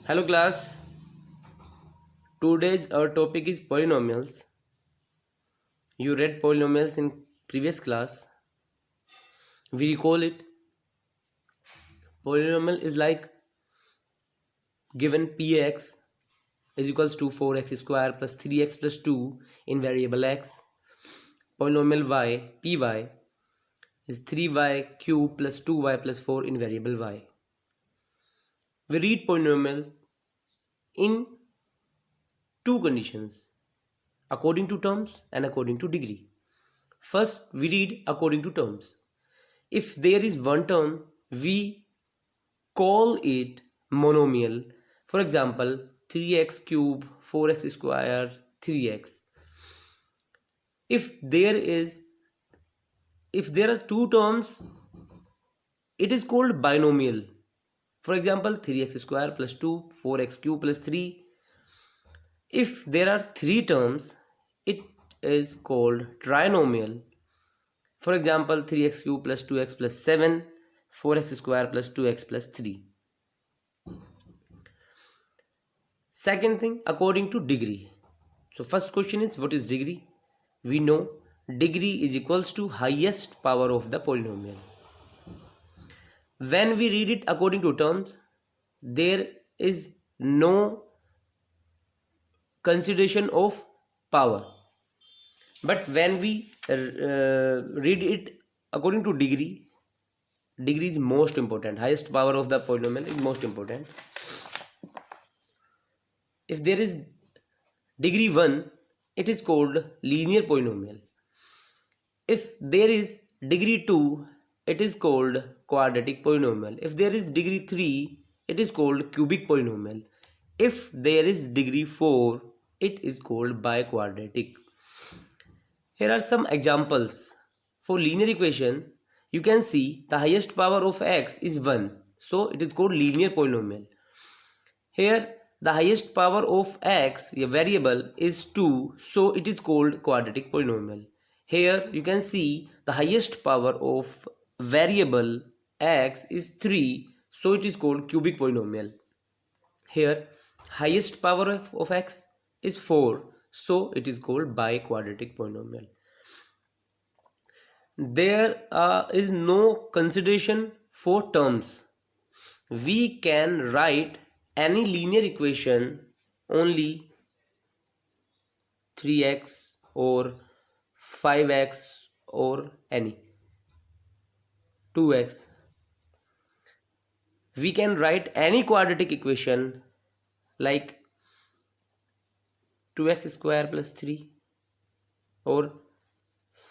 Hello class, today's our topic is polynomials. You read polynomials in previous class. We recall it. Polynomial is like given px is equals to 4x square plus 3x plus 2 in variable x. Polynomial y, py is 3y cube plus 2y plus 4 in variable y. We read polynomial in two conditions, according to terms and according to degree. First, we read according to terms. If there is one term, we call it monomial. For example, 3x cube, 4x square, 3x. If there are two terms, it is called binomial. For example, 3x square plus 2, 4x cube plus 3. If there are three terms, it is called trinomial. For example, 3x cube plus 2x plus 7, 4x square plus 2x plus 3. Second thing, according to degree. So first question is, what is degree? We know degree is equals to highest power of the polynomial. When we read it according to terms, there is no consideration of power. But when we read it according to degree, degree is most important. Highest power of the polynomial is most important. If there is degree 1, it is called linear polynomial. If there is degree 2, it is called quadratic polynomial. If there is degree 3, it is called cubic polynomial. If there is degree 4, it is called biquadratic. Here are some examples. For linear equation, you can see the highest power of x is 1. So it is called linear polynomial. Here the highest power of x, a variable, is 2. So it is called quadratic polynomial. Here you can see the highest power of variable x is 3. So it is called cubic polynomial. Here highest power of x is 4. So it is called biquadratic polynomial. There is no consideration for terms. We can write any linear equation only 3x or 5x or any 2x. We can write any quadratic equation like 2x square plus 3 or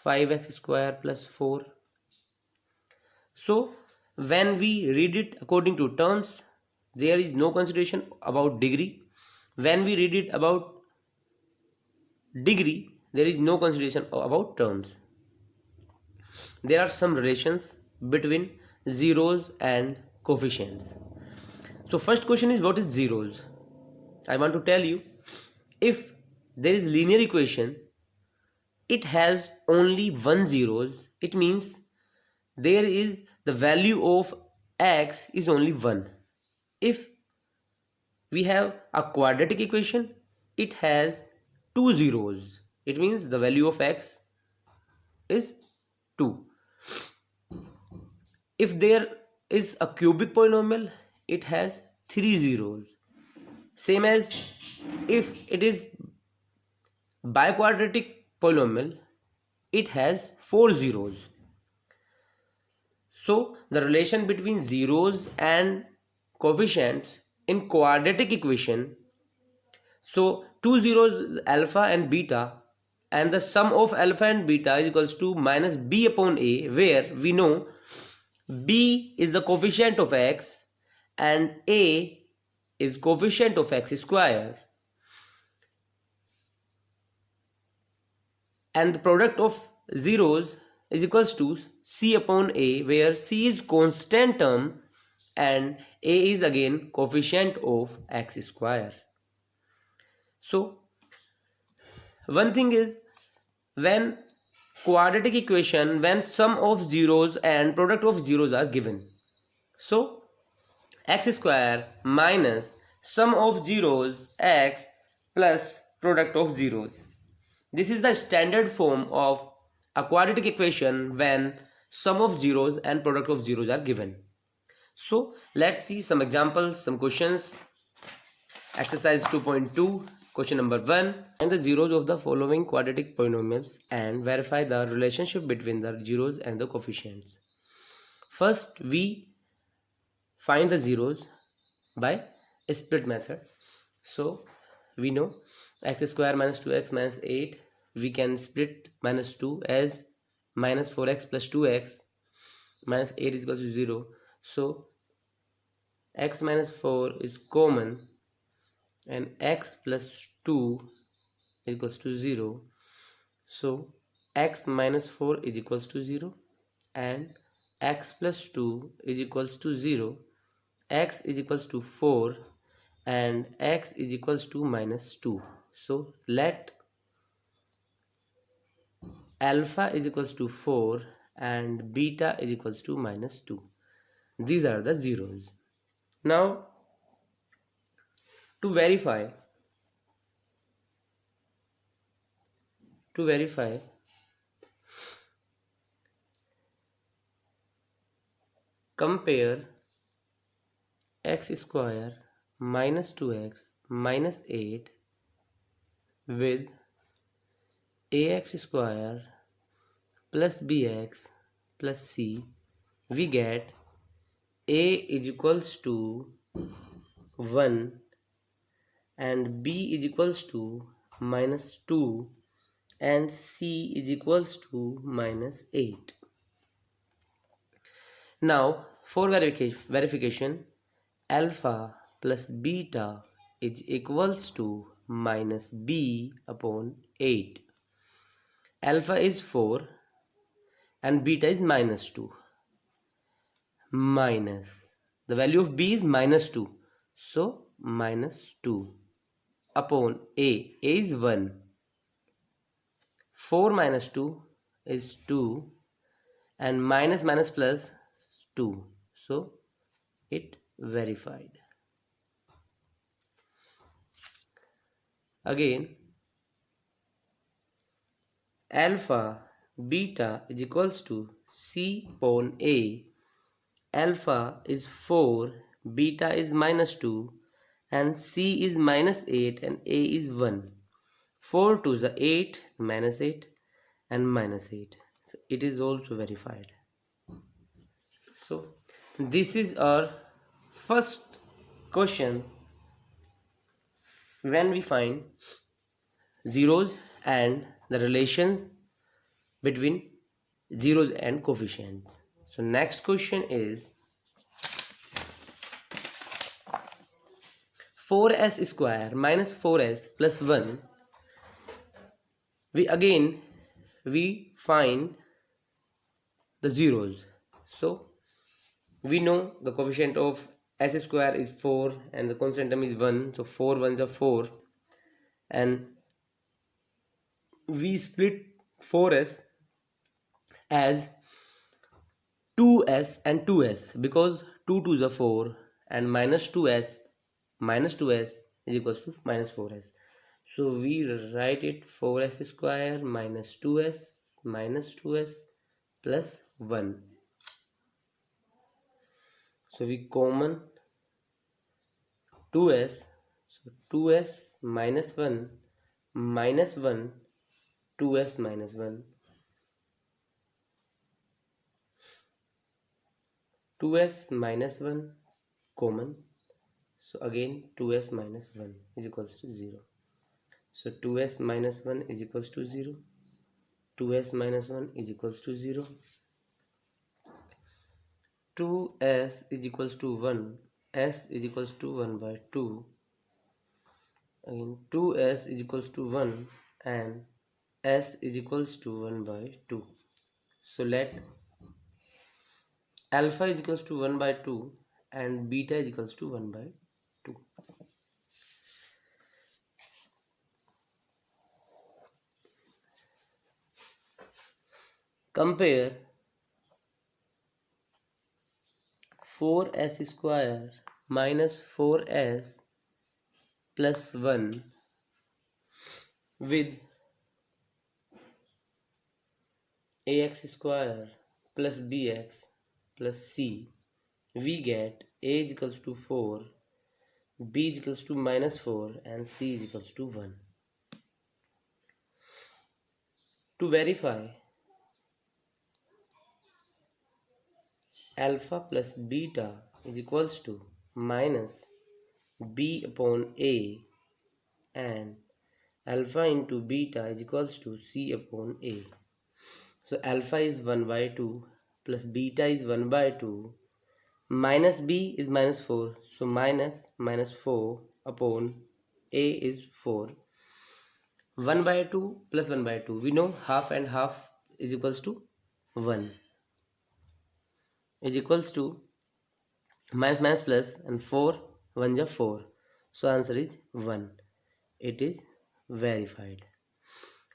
5x square plus 4. So when we read it according to terms, there is no consideration about degree. When we read it about degree, there is no consideration about terms. There are some relations between zeros and coefficients. So first question is, what is zeros? I want to tell you, if there is linear equation, it has only one zeros. It means there is the value of x is only 1. If we have a quadratic equation, it has two zeros. It means the value of x is 2. If there is a cubic polynomial, it has 3 zeros. Same as if it is biquadratic polynomial, it has 4 zeros. So the relation between zeros and coefficients in quadratic equation, so two zeros is alpha and beta, and the sum of alpha and beta is equals to minus b upon a, where we know b is the coefficient of x and a is coefficient of x square, and the product of zeros is equals to c upon a, where c is constant term and a is again coefficient of x square. So one thing is, when quadratic equation, when sum of zeros and product of zeros are given, so x square minus sum of zeros x plus product of zeros. This is the standard form of a quadratic equation when sum of zeros and product of zeros are given. So let's see some examples, some questions. Exercise 2.2, question number 1. Find the zeros of the following quadratic polynomials and verify the relationship between the zeros and the coefficients. First, we find the zeros by split method. So we know x square minus 2x minus 8. We can split minus 2 as minus 4x plus 2x minus 8 is equal to 0. So x minus 4 is common and x plus 2 is equals to 0. So x minus 4 is equals to 0 and x plus 2 is equals to 0. X is equals to 4 and x is equals to minus 2. So let alpha is equals to 4 and beta is equals to minus 2. These are the zeros. Now to verify compare x square minus 2x minus 8 with ax square plus bx plus c. We get a is equals to 1 and b is equals to minus 2 and c is equals to minus 8. Now for verification, alpha plus beta is equals to minus b upon 8. Alpha is 4 and beta is minus 2. Minus the value of b is minus 2, so minus 2 upon a is 1. 4 minus 2 is 2 and minus minus plus 2, so it verified. Again, alpha beta is equals to c upon a. Alpha is 4, beta is minus 2 and c is minus 8 and a is 1. 4 to the 8, minus 8 and minus 8. So it is also verified. So this is our first question when we find zeros and the relations between zeros and coefficients. So next question is 4s square minus 4s plus 1. We find the zeros. So we know the coefficient of s square is 4 and the constant term is 1. So 4 ones are 4 and we split 4s as 2s and 2s because 2 to the 4 and minus 2s is equals to minus 4s. So we write it 4s square minus 2s plus 1. So we common 2s, so 2s minus 1 minus 1, 2s minus 1, 2s minus 1 common. So again 2s minus 1 is equals to 0. So 2s minus 1 is equals to 0. 2s minus 1 is equals to 0. 2s is equals to 1. S is equals to 1 by 2. Again 2s is equals to 1 and s is equals to 1 by 2. So let alpha is equals to 1 by 2 and beta is equals to 1 by 2. Compare 4s square minus 4s plus 1 with ax square plus bx plus c, we get a is equals to 4, b is equals to minus 4 and c is equals to 1. To verify, alpha plus beta is equals to minus b upon a and alpha into beta is equals to c upon a. So alpha is 1 by 2 plus beta is 1 by 2, minus b is minus 4, so minus 4 upon a is 4. 1 by 2 plus 1 by 2, we know half and half is equals to 1, is equals to minus plus and 4 1 is 4, so answer is 1. It is verified.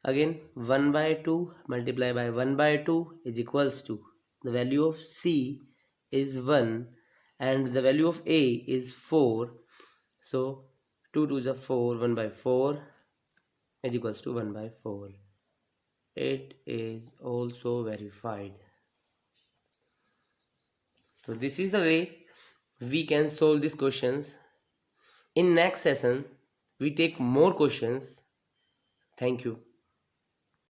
Again 1 by 2 multiply by 1 by 2 is equals to, the value of c is 1 and the value of a is 4, so 2 2 is 4, 1 by 4 is equals to 1 by 4. It is also verified. So this is the way we can solve these questions. In next session we take more questions. Thank you.